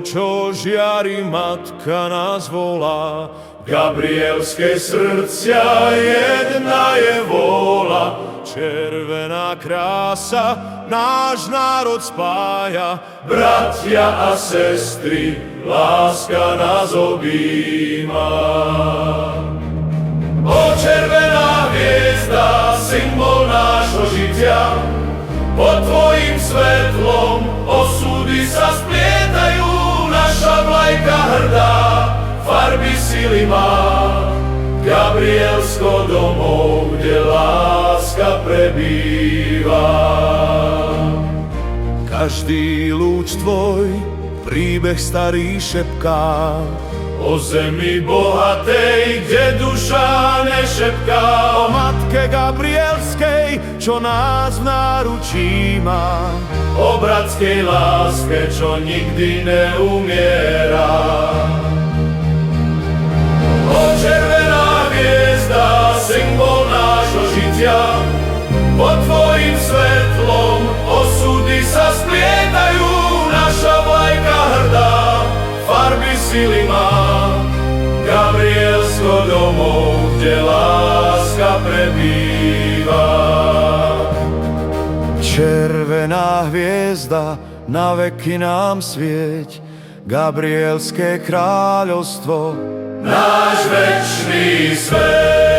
čo žiari, matka nás volá. Gabrielské srdcia jedna je vôľa, červená krása náš národ spája. Bratia a sestry, láska nás objíma. O červená hviezda, symbol nášho žitia, pod tvojim svetlom osudy sa splietajú. Naša vlajka hrdá farby sily má, Gabrielsko domov, kde láska prebýva. Každý lúč tvoj príbeh starý šepká, o zemi bohatej, kde duša nešepká. O matke Gabrielskej, čo nás v náručí má, o bratskej láske, čo nikdy neumiera. O červená hviezda, symbol nášho žitia, pod tvojim svetlom osudy sa splietajú. Naša vlajka hrdá farby sily má, Gabrielsko domov, kde láska prebýva. Červená hviezda, na veky nám svieť, Gabrielské kráľovstvo, náš večný svet.